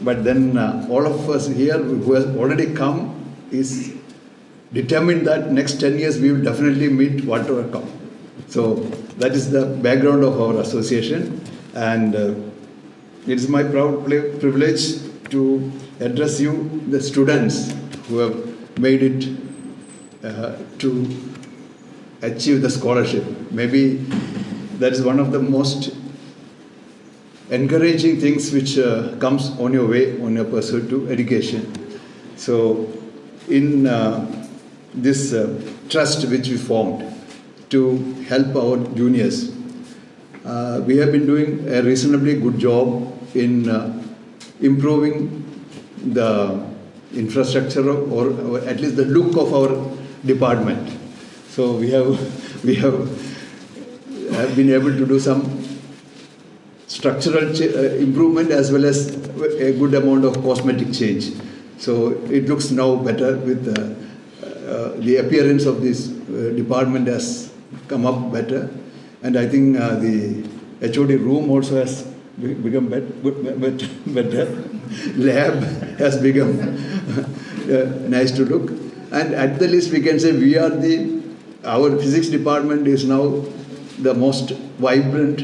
But then all of us here who have already come is determined that next 10 years we will definitely meet whatever come. So that is the background of our association, and it is my proud privilege to address you, the students who have made it to achieve the scholarship. Maybe that is one of the most encouraging things which comes on your way, on your pursuit to education. So in this trust which we formed to help our juniors, we have been doing a reasonably good job in improving the infrastructure or at least the look of our department. So we have been able to do some structural improvement as well as a good amount of cosmetic change. So it looks now better with the appearance of this department has come up better, and I think the HOD room also has become better. Lab has become nice to look, and at the least we can say our physics department is now the most vibrant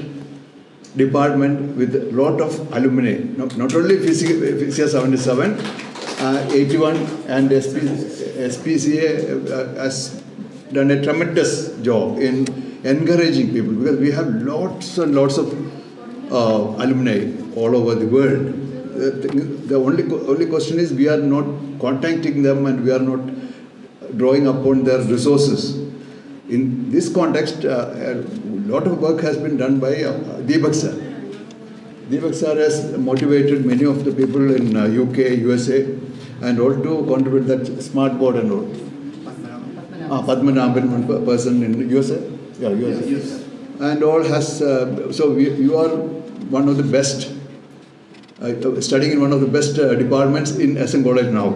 department with a lot of alumni. Not only Physics 77, 81 and SPCA has done a tremendous job in encouraging people, because we have lots and lots of alumni all over the world. The only question is we are not contacting them and we are not drawing upon their resources. In this context, a lot of work has been done by Deepak sir. Deepak sir has motivated many of the people in UK, USA, and all to contribute that smart board and all. Padmanabhan, one person in USA. Yeah, USA. Yes. And all has, so you are one of the best, studying in one of the best departments in SM College now.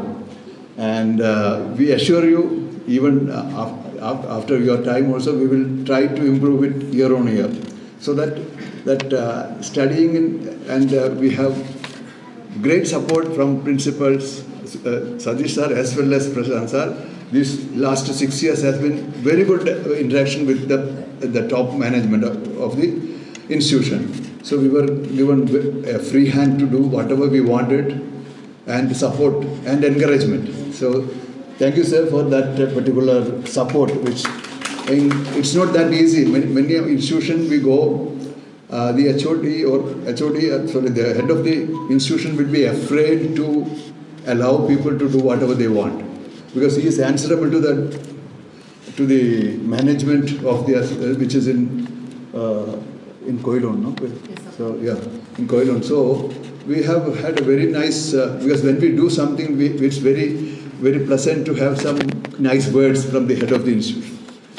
And we assure you, even after your time also, we will try to improve it year on year. So that studying and we have great support from principals, Sadish sir as well as Prashant sir. This last 6 years has been very good interaction with the top management of the institution. So we were given a free hand to do whatever we wanted, and support and encouragement. So thank you, sir, for that particular support, which it's not that easy. Many institutions we go, the head of the institution will be afraid to allow people to do whatever they want, because he is answerable to the management of the which is in Koilon, no? Yes, so yeah, in Koilon. So we have had a very nice because when we do something, it's very pleasant to have some nice words from the head of the institution.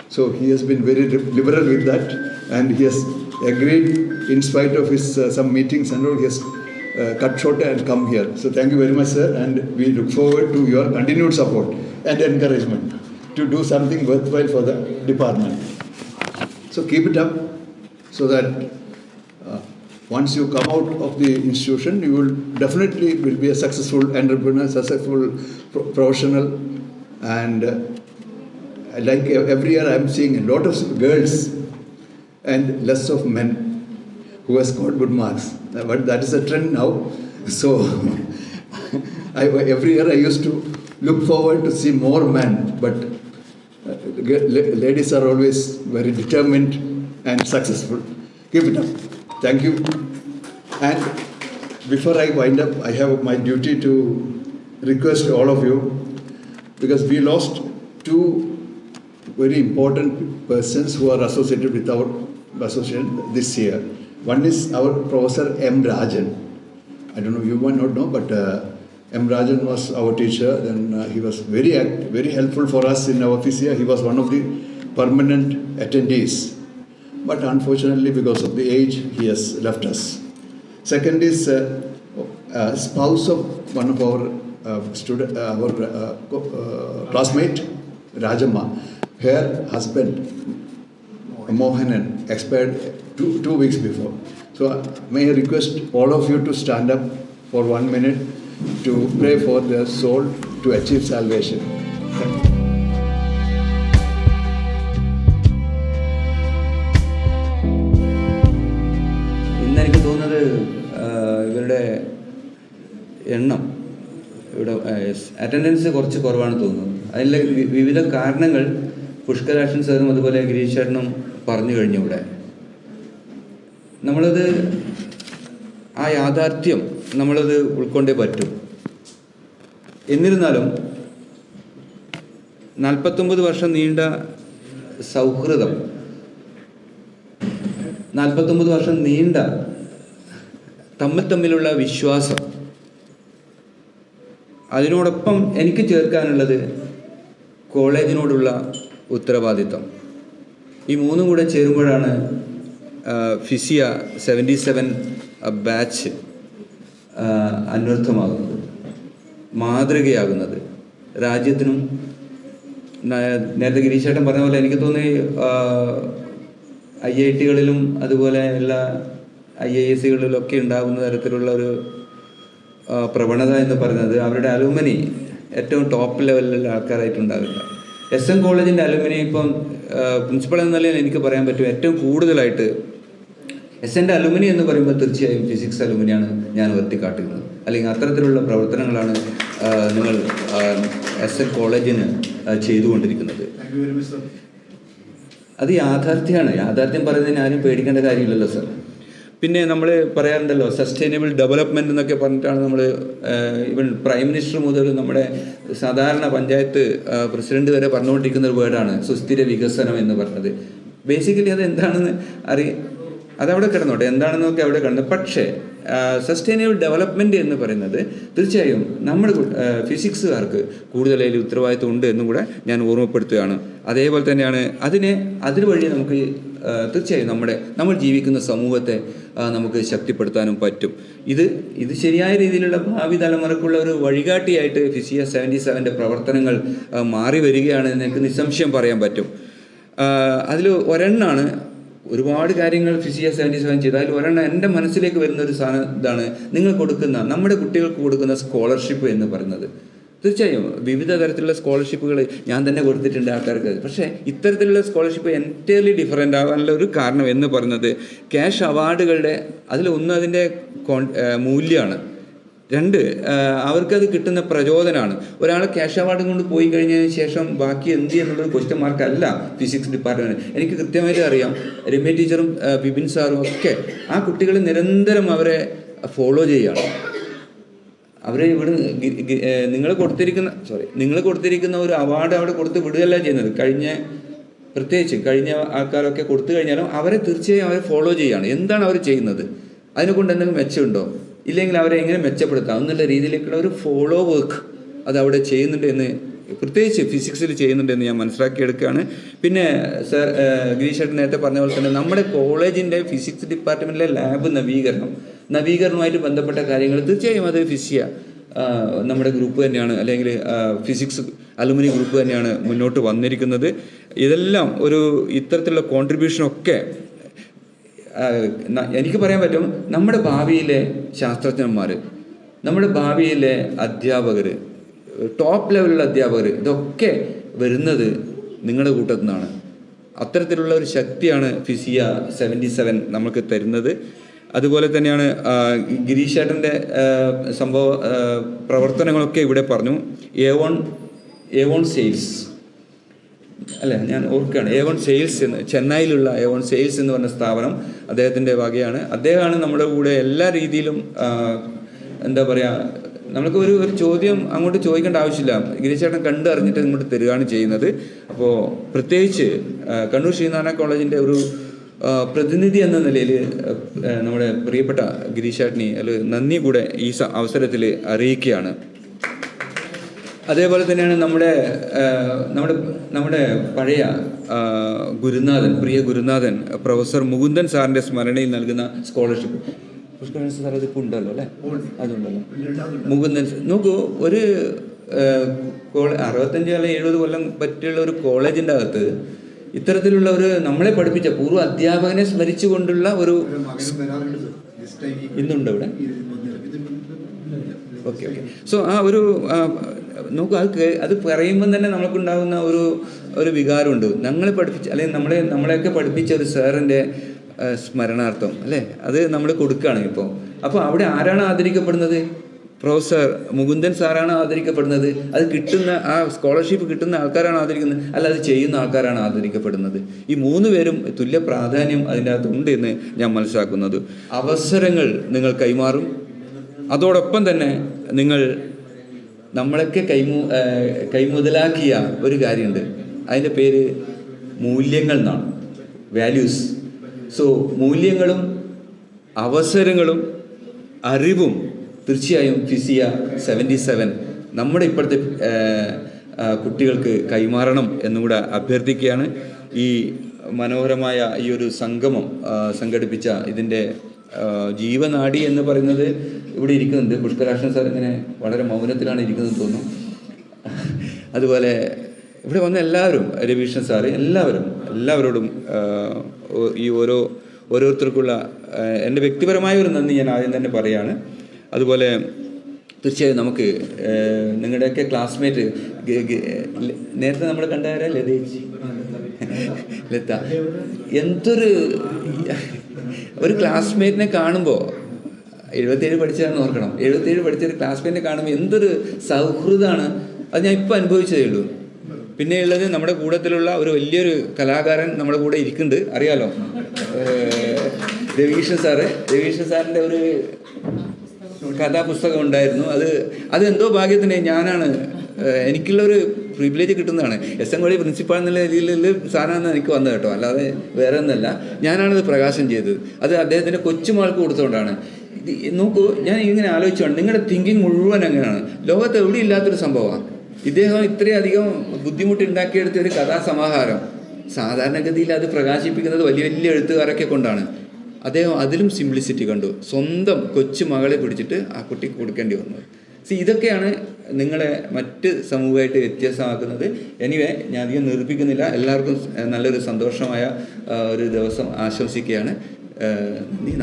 So he has been very liberal with that, and he has agreed in spite of his some meetings and all. He has cut short and come here. So thank you very much, sir, and we look forward to your continued support and encouragement to do something worthwhile for the department. So keep it up, so that once you come out of the institution, you will definitely be a successful entrepreneur, successful professional, and like every year I am seeing a lot of girls and less of men who has scored good marks. But that is a trend now. So every year I used to look forward to see more men, but ladies are always very determined and successful. Keep it up. Thank you. And before I wind up, I have my duty to request all of you, because we lost two very important persons who are associated with our association this year. One is our Professor M. Rajan. I don't know, you might not know, but M. Rajan was our teacher. Then he was very helpful for us in our office here. He was one of the permanent attendees. But unfortunately, because of the age, he has left us. Second is spouse of one of our classmate, Rajamma. Her husband, Mohanan, expired two weeks before. So may I request all of you to stand up for 1 minute to pray for their soul to achieve salvation. Thank you. ഇന്നെനിക്ക് തോന്നുന്നത് ഇവരുടെ എണ്ണം ഇവിടെ attendance കുറച്ച് കുറവാണ് തോന്നുന്നത്. അതിലെ വിവിധ കാരണങ്ങൾ പുഷ്കരാക്ഷൻ സാറും അതുപോലെ ഗിരീഷ് ചേട്ടനും പറഞ്ഞു കഴിഞ്ഞു. ഇവിടെ നമ്മളത് ആ യാഥാർത്ഥ്യം നമ്മളത് ഉൾക്കൊണ്ടേ പറ്റും. എന്നിരുന്നാലും 49 വർഷം നീണ്ട സൗഹൃദം, 49 വർഷം നീണ്ട തമ്മിലുള്ള വിശ്വാസം, അതിനോടൊപ്പം എനിക്ക് ചേർക്കാനുള്ളത് കോളേജിനോടുള്ള ഉത്തരവാദിത്വം. ഈ മൂന്നും കൂടെ ചേരുമ്പോഴാണ് ഫിസിയ 77 ബാച്ച് അന്വർത്ഥമാകുന്നത്, മാതൃകയാകുന്നത് രാജ്യത്തിനും. നേരത്തെ ഗിരീശേട്ടൻ പറഞ്ഞ പോലെ എനിക്ക് തോന്നി IIT-കളിലും അതുപോലെ എല്ലാ IISകളിലൊക്കെ ഉണ്ടാകുന്ന തരത്തിലുള്ള ഒരു പ്രവണത എന്ന് പറയുന്നത് അവരുടെ അലുമിനി ഏറ്റവും ടോപ്പ് ലെവലിലുള്ള ആൾക്കാരായിട്ടുണ്ടാവില്ല. SM കോളേജിൻ്റെ അലുമിനി ഇപ്പം പ്രിൻസിപ്പൾ എന്ന നിലയിൽ എനിക്ക് പറയാൻ പറ്റും ഏറ്റവും കൂടുതലായിട്ട് SNൻ്റെ അലുമിനി എന്ന് പറയുമ്പോൾ തീർച്ചയായും ഫിസിക്സ് അലുമിനിയാണ് ഞാൻ ഉയർത്തിക്കാട്ടുന്നത്. അല്ലെങ്കിൽ അത്തരത്തിലുള്ള പ്രവർത്തനങ്ങളാണ് നിങ്ങൾ SM കോളേജിന് ചെയ്തുകൊണ്ടിരിക്കുന്നത്. അത് യാഥാർത്ഥ്യമാണ്. യാഥാർത്ഥ്യം പറയുന്നതിന് ആരും പേടിക്കേണ്ട കാര്യമില്ലല്ലോ സാർ. പിന്നെ നമ്മൾ പറയാറുണ്ടല്ലോ സസ്റ്റൈനബിൾ ഡെവലപ്മെൻറ്റ് എന്നൊക്കെ പറഞ്ഞിട്ടാണ് നമ്മൾ ഇവൻ പ്രൈം മിനിസ്റ്റർ മുതൽ നമ്മുടെ സാധാരണ പഞ്ചായത്ത് പ്രസിഡന്റ് വരെ പറഞ്ഞുകൊണ്ടിരിക്കുന്ന ഒരു വേർഡാണ് സുസ്ഥിര വികസനം എന്ന് പറഞ്ഞത്. ബേസിക്കലി അത് എന്താണെന്ന് അതവിടെ കിടന്നോട്ടെ, എന്താണെന്നൊക്കെ അവിടെ കിടന്നത്. പക്ഷേ സസ്റ്റൈനബിൾ ഡെവലപ്മെൻറ്റ് എന്ന് പറയുന്നത് തീർച്ചയായും നമ്മുടെ ഫിസിക്സുകാർക്ക് കൂടുതൽ അതിൽ ഉത്തരവാദിത്വം ഉണ്ട് എന്നും കൂടെ ഞാൻ ഓർമ്മപ്പെടുത്തുകയാണ്. അതേപോലെ തന്നെയാണ് അതുവഴി നമുക്ക് തീർച്ചയായും നമ്മൾ ജീവിക്കുന്ന സമൂഹത്തെ നമുക്ക് ശക്തിപ്പെടുത്താനും പറ്റും. ഇത് ശരിയായ രീതിയിലുള്ള ഭാവി തലമുറക്കുള്ള ഒരു വഴികാട്ടിയായിട്ട് ഫിസിയ 77ൻ്റെ പ്രവർത്തനങ്ങൾ മാറി വരികയാണ് എന്ന് എനിക്ക് നിസ്സംശയം പറയാൻ പറ്റും. അതിൽ ഒരെണ്ണാണ് ഒരുപാട് കാര്യങ്ങൾ ഫിസിയ 77 ചെയ്ത്. അതിൽ ഒരെണ്ണം എൻ്റെ മനസ്സിലേക്ക് വരുന്ന ഒരു സാധനം ഇതാണ്, നമ്മുടെ കുട്ടികൾക്ക് കൊടുക്കുന്ന സ്കോളർഷിപ്പ് എന്ന് പറയുന്നത്. തീർച്ചയായും വിവിധ തരത്തിലുള്ള സ്കോളർഷിപ്പുകൾ ഞാൻ തന്നെ കൊടുത്തിട്ടുണ്ട് ആൾക്കാർക്ക്. പക്ഷേ ഇത്തരത്തിലുള്ള സ്കോളർഷിപ്പ് എൻറ്റയർലി ഡിഫറെൻ്റ് ആവാനുള്ള ഒരു കാരണം എന്ന് പറയുന്നത് ക്യാഷ് അവാർഡുകളുടെ അതിലൊന്ന് അതിൻ്റെ മൂല്യമാണ്, രണ്ട് അവർക്കത് കിട്ടുന്ന പ്രചോദനമാണ്. ഒരാൾ ക്യാഷ് അവാർഡ് കൊണ്ട് പോയി കഴിഞ്ഞതിന് ശേഷം ബാക്കി എന്ത് എന്നുള്ളൊരു ക്വസ്റ്റ്യൻ മാർക്കല്ല ഫിസിക്സ് ഡിപ്പാർട്ട്മെൻറ്റ്. എനിക്ക് കൃത്യമായിട്ട് അറിയാം, രമ്യ ടീച്ചറും ബിപിൻ സാറും ഒക്കെ ആ കുട്ടികളെ നിരന്തരം അവരെ ഫോളോ ചെയ്യുകയാണ്. അവരെ ഇവിടെ നിങ്ങൾ കൊടുത്തിരിക്കുന്ന ഒരു അവാർഡ് അവിടെ കൊടുത്ത് വിടുകയല്ല ചെയ്യുന്നത്. പ്രത്യേകിച്ച് കഴിഞ്ഞ ആൾക്കാരൊക്കെ കൊടുത്തു കഴിഞ്ഞാലും അവരെ തീർച്ചയായും അവരെ ഫോളോ ചെയ്യുകയാണ്. എന്താണ് അവർ ചെയ്യുന്നത്, അതിനെക്കൊണ്ട് എന്തെങ്കിലും മെച്ചമുണ്ടോ, ഇല്ലെങ്കിൽ അവരെ എങ്ങനെ മെച്ചപ്പെടുത്താം എന്നുള്ള രീതിയിലേക്കുള്ള ഒരു ഫോളോ വർക്ക് അത് അവിടെ ചെയ്യുന്നുണ്ട് എന്ന്, പ്രത്യേകിച്ച് ഫിസിക്സിൽ ചെയ്യുന്നുണ്ട് എന്ന് ഞാൻ മനസ്സിലാക്കിയെടുക്കുകയാണ്. പിന്നെ സർ ഗിരീഷ് ചേട്ടൻ നേരത്തെ പറഞ്ഞ പോലെ തന്നെ നമ്മുടെ കോളേജിൻ്റെ ഫിസിക്സ് ഡിപ്പാർട്ട്മെൻറ്റിലെ ലാബ് നവീകരണവുമായിട്ട് ബന്ധപ്പെട്ട കാര്യങ്ങൾ തീർച്ചയായും അത് ഫിസിയ നമ്മുടെ ഗ്രൂപ്പ് തന്നെയാണ്, അല്ലെങ്കിൽ ഫിസിക്സ് അലുമിനി ഗ്രൂപ്പ് തന്നെയാണ് മുന്നോട്ട് വന്നിരിക്കുന്നത്. ഇതെല്ലാം ഇത്തരത്തിലുള്ള കോൺട്രിബ്യൂഷനൊക്കെ എനിക്ക് പറയാൻ പറ്റും. നമ്മുടെ ഭാവിയിലെ ശാസ്ത്രജ്ഞന്മാർ, നമ്മുടെ ഭാവിയിലെ അധ്യാപകർ, ടോപ്പ് ലെവലുള്ള അധ്യാപകർ, ഇതൊക്കെ വരുന്നത് നിങ്ങളുടെ കൂട്ടത്തിൽ നിന്നാണ്. അത്തരത്തിലുള്ള ഒരു ശക്തിയാണ് ഫിസിയ 77 നമുക്ക് തരുന്നത്. അതുപോലെ തന്നെയാണ് ഗിരീഷ് ചേട്ടൻ്റെ പ്രവർത്തനങ്ങളൊക്കെ ഇവിടെ പറഞ്ഞു. A1 സെയിൽസ് അല്ലേ, ഞാൻ ഓർക്കുകയാണ്. A1 സെയിൽസ് എന്ന് ചെന്നൈയിലുള്ള A1 സെയിൽസ് എന്ന് പറഞ്ഞ സ്ഥാപനം അദ്ദേഹത്തിൻ്റെ വകയാണ്. അദ്ദേഹമാണ് നമ്മുടെ കൂടെ എല്ലാ രീതിയിലും എന്താ പറയുക, നമുക്ക് ഒരു ചോദ്യം അങ്ങോട്ട് ചോദിക്കേണ്ട ആവശ്യമില്ല, ഗിരീഷ് ചേട്ടൻ കണ്ടറിഞ്ഞിട്ട് ഇങ്ങോട്ട് തരികയാണ് ചെയ്യുന്നത്. അപ്പോൾ പ്രത്യേകിച്ച് കണ്ണൂർ ശ്രീനാരായണ കോളേജിൻ്റെ ഒരു പ്രതിനിധി എന്ന നിലയിൽ നമ്മുടെ പ്രിയപ്പെട്ട ഗിരീഷ് ചേട്ടനെ നന്ദി കൂടെ ഈ അവസരത്തിൽ അറിയിക്കുകയാണ്. അതേപോലെ തന്നെയാണ് നമ്മുടെ പഴയ പ്രിയ ഗുരുനാഥൻ പ്രൊഫസർ മുകുന്ദൻ സാറിൻ്റെ സ്മരണയിൽ നൽകുന്ന സ്കോളർഷിപ്പ്. പുഷ്കരൻ സാർ അതിപ്പോൾ ഉണ്ടല്ലോ അല്ലേ, അതുണ്ടല്ലോ. മുകുന്ദൻ നോക്കൂ, ഒരു 65 അല്ലെങ്കിൽ 70 കൊല്ലം പറ്റിയുള്ള ഒരു കോളേജിൻ്റെ അകത്ത് ഇത്തരത്തിലുള്ള നമ്മളെ പഠിപ്പിച്ച പൂർവ്വ അധ്യാപകനെ സ്മരിച്ചുകൊണ്ടുള്ള ഇന്നുണ്ട് ഇവിടെ. ഓക്കെ. സോ ആ ഒരു നോക്കൂ, അത് പറയുമ്പം തന്നെ നമുക്കുണ്ടാകുന്ന ഒരു വികാരമുണ്ട്. ഞങ്ങളെ പഠിപ്പിച്ച, അല്ലെങ്കിൽ നമ്മളെയൊക്കെ പഠിപ്പിച്ച ഒരു സാറിൻ്റെ സ്മരണാർത്ഥം അല്ലേ, അത് നമ്മൾ കൊടുക്കുകയാണ് ഇപ്പോൾ. അപ്പോൾ അവിടെ ആരാണ് ആദരിക്കപ്പെടുന്നത്? പ്രൊഫസർ മുകുന്ദൻ സാറാണ് ആദരിക്കപ്പെടുന്നത്. അത് കിട്ടുന്ന, ആ സ്കോളർഷിപ്പ് കിട്ടുന്ന ആൾക്കാരാണ് ആദരിക്കുന്നത്, അല്ല അത് ചെയ്യുന്ന ആൾക്കാരാണ് ആദരിക്കപ്പെടുന്നത്. ഈ 3 പേരും തുല്യ പ്രാധാന്യം അതിൻ്റെ അകത്തുണ്ട് എന്ന് ഞാൻ മനസ്സിലാക്കുന്നത്. അവസരങ്ങൾ നിങ്ങൾ കൈമാറും, അതോടൊപ്പം തന്നെ നിങ്ങൾ നമ്മളൊക്കെ കൈമുതലാക്കിയ ഒരു കാര്യമുണ്ട്, അതിൻ്റെ പേര് മൂല്യങ്ങൾ എന്നാണ്, വാല്യൂസ്. സോ മൂല്യങ്ങളും അവസരങ്ങളും അറിവും തീർച്ചയായും ഫിസിയ 77 നമ്മുടെ ഇപ്പോഴത്തെ കുട്ടികൾക്ക് കൈമാറണം എന്നുകൂടെ അഭ്യർത്ഥിക്കുകയാണ്. ഈ മനോഹരമായ ഈ ഒരു സംഗമം സംഘടിപ്പിച്ച ഇതിൻ്റെ ജീവനാടി എന്ന് പറയുന്നത് ഇവിടെ ഇരിക്കുന്നുണ്ട്. പുഷ്കരാക്ഷൻ സാർ ഇങ്ങനെ വളരെ മൗനത്തിലാണ് ഇരിക്കുന്നത് തോന്നുന്നു. അതുപോലെ ഇവിടെ വന്ന എല്ലാവരും, രവീഷ്ണൻ സാറ്, എല്ലാവരോടും ഈ ഓരോരുത്തർക്കുള്ള എൻ്റെ വ്യക്തിപരമായ ഒരു നന്ദി ഞാൻ ആദ്യം തന്നെ പറയുകയാണ്. അതുപോലെ തീർച്ചയായും നമുക്ക് നിങ്ങളുടെയൊക്കെ ക്ലാസ്മേറ്റ് നേരത്തെ നമ്മൾ കണ്ടാരാ ലത, എന്തൊരു ഒരു ക്ലാസ്മേറ്റിനെ കാണുമ്പോൾ 77 പഠിച്ചതാണെന്ന് ഓർക്കണം. 77 പഠിച്ചൊരു ക്ലാസ്മേറ്റിനെ കാണുമ്പോൾ എന്തൊരു സൗഹൃദമാണ്. അത് ഞാൻ ഇപ്പോൾ അനുഭവിച്ചതേ ഉള്ളൂ. പിന്നെ ഉള്ളത് നമ്മുടെ കൂട്ടത്തിലുള്ള ഒരു വലിയൊരു കലാകാരൻ നമ്മുടെ കൂടെ ഇരിക്കുന്നുണ്ട്, അറിയാലോ, രവീഷ്ണൻ സാറിൻ്റെ ഒരു കഥാപുസ്തകം ഉണ്ടായിരുന്നു. അത് എന്തോ ഭാഗ്യത്തിന് എനിക്കുള്ളൊരു പ്രിവിലേജ് കിട്ടുന്നതാണ്. SM കോളേജ് പ്രിൻസിപ്പാൾ എന്നുള്ള രീതിയിൽ സാധനമാണ് എനിക്ക് വന്നത് കേട്ടോ, അല്ലാതെ വേറെ ഒന്നല്ല. ഞാനാണത് പ്രകാശനം ചെയ്തത്. അത് അദ്ദേഹത്തിൻ്റെ കൊച്ചുമകൾക്ക് കൊടുത്തുകൊണ്ടാണ്. നോക്കൂ, ഞാൻ ഇങ്ങനെ ആലോചിച്ചാണ്, നിങ്ങളുടെ തിങ്കിങ് മുഴുവൻ അങ്ങനെയാണ്. ലോകത്ത് എവിടെ ഇല്ലാത്തൊരു സംഭവമാണ്. ഇദ്ദേഹം ഇത്രയധികം ബുദ്ധിമുട്ടുണ്ടാക്കിയെടുത്ത ഒരു കഥാസമാഹാരം സാധാരണഗതിയിൽ അത് പ്രകാശിപ്പിക്കുന്നത് വലിയ വലിയ എഴുത്തുകാരൊക്കെ കൊണ്ടാണ്. അദ്ദേഹം അതിലും സിംപ്ലിസിറ്റി കണ്ടു. സ്വന്തം കൊച്ചു മകളെ പിടിച്ചിട്ട് ആ കുട്ടിക്ക് കൊടുക്കേണ്ടി വന്നത്. ഇതൊക്കെയാണ് നിങ്ങളെ മറ്റ് സമൂഹമായിട്ട് വ്യത്യാസമാക്കുന്നത്. എനിവേ, ഞാൻ അധികം നിർമ്മിക്കുന്നില്ല. എല്ലാവർക്കും നല്ലൊരു സന്തോഷമായ ഒരു ദിവസം ആശംസിക്കുകയാണ്.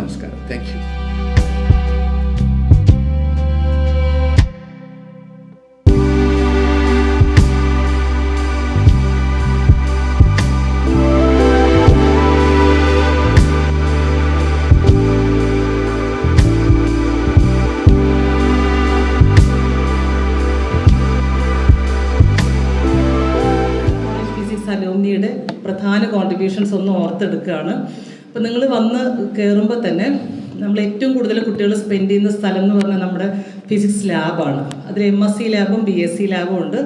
നമസ്കാരം. Thank you. അലൂമിനിയുടെ പ്രധാന കോൺട്രിബ്യൂഷൻസ് ഒന്ന് ഓർത്തെടുക്കുകയാണ്. അപ്പോൾ നിങ്ങൾ വന്ന് കയറുമ്പോൾ തന്നെ നമ്മൾ ഏറ്റവും കൂടുതൽ കുട്ടികൾ സ്പെൻഡ് ചെയ്യുന്ന സ്ഥലം എന്ന് പറഞ്ഞാൽ നമ്മുടെ ഫിസിക്സ് ലാബാണ്. അതിൽ MSc ലാബും BSc ലാബും ഉണ്ട്.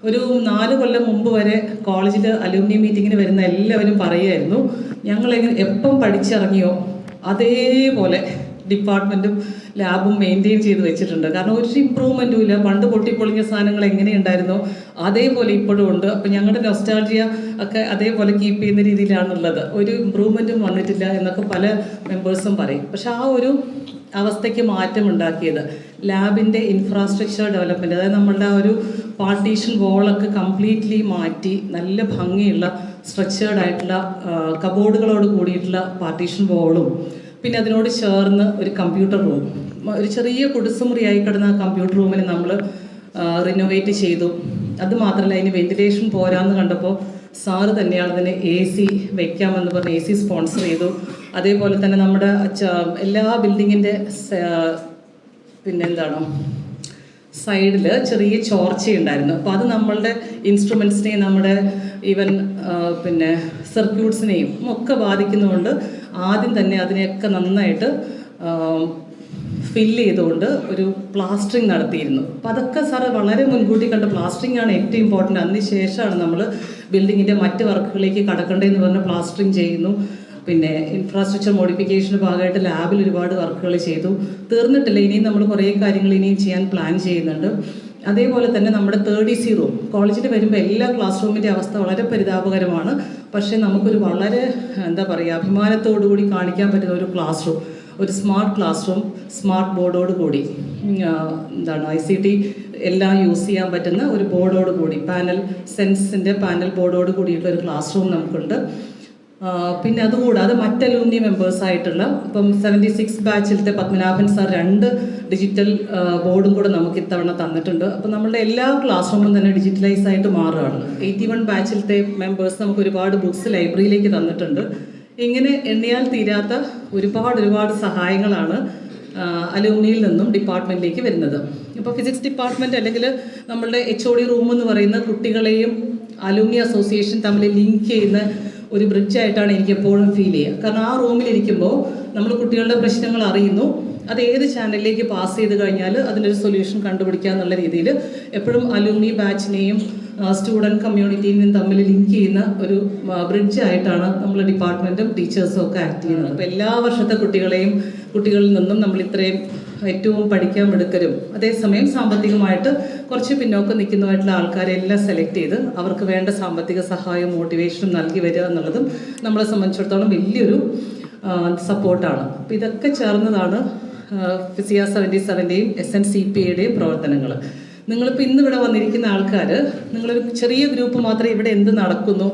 ഒരു 4 കൊല്ലം മുമ്പ് വരെ കോളേജിൽ അലൂമിനി മീറ്റിങ്ങിന് വരുന്ന എല്ലാവരും പറയുമായിരുന്നു, ഞങ്ങൾ എപ്പം പഠിച്ചിറങ്ങിയോ അതേപോലെ ഡിപ്പാർട്ട്മെൻറ്റും ലാബും മെയിൻറ്റെയിൻ ചെയ്ത് വെച്ചിട്ടുണ്ട്. കാരണം ഒരു ഇമ്പ്രൂവ്മെൻറ്റും ഇല്ല. പണ്ട് പൊട്ടിപ്പൊളിഞ്ഞ സാധനങ്ങൾ എങ്ങനെയുണ്ടായിരുന്നോ അതേപോലെ ഇപ്പോഴും ഉണ്ട്. അപ്പം ഞങ്ങളുടെ നൊസ്റ്റാൾജിയ ഒക്കെ അതേപോലെ കീപ്പ് ചെയ്യുന്ന രീതിയിലാണുള്ളത്. ഒരു ഇമ്പ്രൂവ്മെൻറ്റും വന്നിട്ടില്ല എന്നൊക്കെ പല മെമ്പേഴ്സും പറയും. പക്ഷെ ആ ഒരു അവസ്ഥയ്ക്ക് മാറ്റം ഉണ്ടാക്കിയത് ലാബിൻ്റെ ഇൻഫ്രാസ്ട്രക്ചർ ഡെവലപ്മെൻറ്റ്, അതായത് നമ്മളുടെ ആ ഒരു പാർട്ടീഷൻ വോളൊക്കെ കംപ്ലീറ്റ്ലി മാറ്റി നല്ല ഭംഗിയുള്ള സ്ട്രക്ചേർഡ് ആയിട്ടുള്ള കബോർഡുകളോട് കൂടിയിട്ടുള്ള പാർട്ടീഷൻ വോളും, പിന്നെ അതിനോട് ചേർന്ന് ഒരു കമ്പ്യൂട്ടർ റൂം, ഒരു ചെറിയ കുടിസുമുറിയായി കിടന്ന ആ കമ്പ്യൂട്ടർ റൂമിന് നമ്മൾ റിനോവേറ്റ് ചെയ്തു. അതുമാത്രമല്ല, അതിന് വെന്റിലേഷൻ പോരാന്ന് കണ്ടപ്പോൾ സാറ് തന്നെയാണ് അതിന് AC വയ്ക്കാമെന്ന് പറഞ്ഞ് AC സ്പോൺസർ ചെയ്തു. അതേപോലെ തന്നെ നമ്മുടെ എല്ലാ ബിൽഡിങ്ങിൻ്റെ സൈഡിൽ ചെറിയ ചോർച്ചയുണ്ടായിരുന്നു. അപ്പോൾ അത് നമ്മളുടെ ഇൻസ്ട്രുമെൻസിനെയും നമ്മുടെ ഈവൻ സർക്യൂട്ട്സിനെയും ഒക്കെ ബാധിക്കുന്നതുകൊണ്ട് ആദ്യം തന്നെ അതിനെയൊക്കെ നന്നായിട്ട് ഫില്ല് ചെയ്തുകൊണ്ട് ഒരു പ്ലാസ്റ്ററിങ് നടത്തിയിരുന്നു. അപ്പോൾ അതൊക്കെ സാറ് വളരെ മുൻകൂട്ടി കണ്ട പ്ലാസ്റ്ററിങ് ആണ് ഏറ്റവും ഇമ്പോർട്ടൻ്റ്. അതിന് ശേഷമാണ് നമ്മൾ ബിൽഡിങ്ങിൻ്റെ മറ്റ് വർക്കുകളിലേക്ക് കടക്കേണ്ടതെന്ന് പറഞ്ഞ് പ്ലാസ്റ്ററിങ് ചെയ്യുന്നു. പിന്നെ ഇൻഫ്രാസ്ട്രക്ചർ മോഡിഫിക്കേഷൻ്റെ ഭാഗമായിട്ട് ലാബിൽ ഒരുപാട് വർക്കുകൾ ചെയ്തു. തീർന്നിട്ടില്ല, ഇനിയും നമ്മൾ കുറേ കാര്യങ്ങൾ ഇനിയും ചെയ്യാൻ പ്ലാൻ ചെയ്യുന്നുണ്ട്. അതേപോലെ തന്നെ നമ്മുടെ 3DC റൂം, കോളേജിൽ വരുമ്പോൾ എല്ലാ ക്ലാസ് റൂമിൻ്റെ അവസ്ഥ വളരെ പരിതാപകരമാണ്. പക്ഷേ നമുക്കൊരു വളരെ അഭിമാനത്തോടു കൂടി കാണിക്കാൻ പറ്റുന്ന ഒരു ക്ലാസ് റൂം, ഒരു സ്മാർട്ട് ക്ലാസ് റൂം, സ്മാർട്ട് ബോർഡോട് കൂടി ICT എല്ലാം യൂസ് ചെയ്യാൻ പറ്റുന്ന ഒരു ബോർഡോട് കൂടി, സെൻസിൻ്റെ പാനൽ ബോർഡോട് കൂടിയിട്ടുള്ള ഒരു ക്ലാസ് റൂം നമുക്കുണ്ട്. പിന്നെ അതുകൂടാതെ മറ്റ് അലൂമിനി മെമ്പേഴ്സായിട്ടുള്ള ഇപ്പം 76 ബാച്ചിലത്തെ പത്മനാഭൻ സാർ 2 ഡിജിറ്റൽ ബോർഡും കൂടെ നമുക്ക് ഇത്തവണ തന്നിട്ടുണ്ട്. അപ്പം നമ്മളുടെ എല്ലാ ക്ലാസ് റൂമും തന്നെ ഡിജിറ്റലൈസ് ആയിട്ട് മാറുകയാണ്. 81 ബാച്ചിലത്തെ മെമ്പേഴ്സ് നമുക്ക് ഒരുപാട് ബുക്സ് ലൈബ്രറിയിലേക്ക് തന്നിട്ടുണ്ട്. ഇങ്ങനെ എണ്ണിയാൽ തീരാത്ത ഒരുപാട് സഹായങ്ങളാണ് അലൂമിനിയിൽ നിന്നും ഡിപ്പാർട്ട്മെൻറ്റിലേക്ക് വരുന്നത്. ഇപ്പോൾ ഫിസിക്സ് ഡിപ്പാർട്ട്മെൻറ്റ് അല്ലെങ്കിൽ നമ്മളുടെ HOD റൂം എന്ന് പറയുന്ന കുട്ടികളെയും അലൂമിനി അസോസിയേഷൻ തമ്മിൽ ലിങ്ക് ചെയ്യുന്ന ഒരു ബ്രിഡ്ജായിട്ടാണ് എനിക്ക് എപ്പോഴും ഫീൽ ചെയ്യുക. കാരണം ആ റൂമിലിരിക്കുമ്പോൾ നമ്മൾ കുട്ടികളുടെ പ്രശ്നങ്ങൾ അറിയുന്നു, അത് ഏത് ചാനലിലേക്ക് പാസ് ചെയ്ത് കഴിഞ്ഞാൽ അതിനൊരു സൊല്യൂഷൻ കണ്ടുപിടിക്കുക എന്നുള്ള രീതിയിൽ എപ്പോഴും അലൂമിനി ബാച്ചിനെയും സ്റ്റുഡൻറ് കമ്മ്യൂണിറ്റിയും തമ്മിൽ ലിങ്ക് ചെയ്യുന്ന ഒരു ബ്രിഡ്ജായിട്ടാണ് നമ്മൾ ഡിപ്പാർട്ട്മെൻറ്റും ടീച്ചേഴ്സും ഒക്കെ ആക്ട് ചെയ്യുന്നത്. അപ്പോൾ എല്ലാ വർഷത്തെ കുട്ടികളിൽ നിന്നും നമ്മൾ ഇത്രയും ഏറ്റവും പഠിക്കാൻ മിടുക്കരും അതേസമയം സാമ്പത്തികമായിട്ട് കുറച്ച് പിന്നോക്കം നിൽക്കുന്നതായിട്ടുള്ള ആൾക്കാരെല്ലാം സെലക്ട് ചെയ്ത് അവർക്ക് വേണ്ട സാമ്പത്തിക സഹായവും മോട്ടിവേഷനും നൽകി വരിക എന്നുള്ളതും നമ്മളെ സംബന്ധിച്ചിടത്തോളം വലിയൊരു സപ്പോർട്ടാണ്. അപ്പോൾ ഇതൊക്കെ ചേർന്നതാണ് ഫിസിയ 77ൻ്റെയും SNCPയുടെയും പ്രവർത്തനങ്ങൾ. നിങ്ങളിപ്പോൾ ഇന്നിവിടെ വന്നിരിക്കുന്ന ആൾക്കാർ നിങ്ങളൊരു ചെറിയ ഗ്രൂപ്പ് മാത്രമേ ഇവിടെ എന്ത് നടക്കുന്നു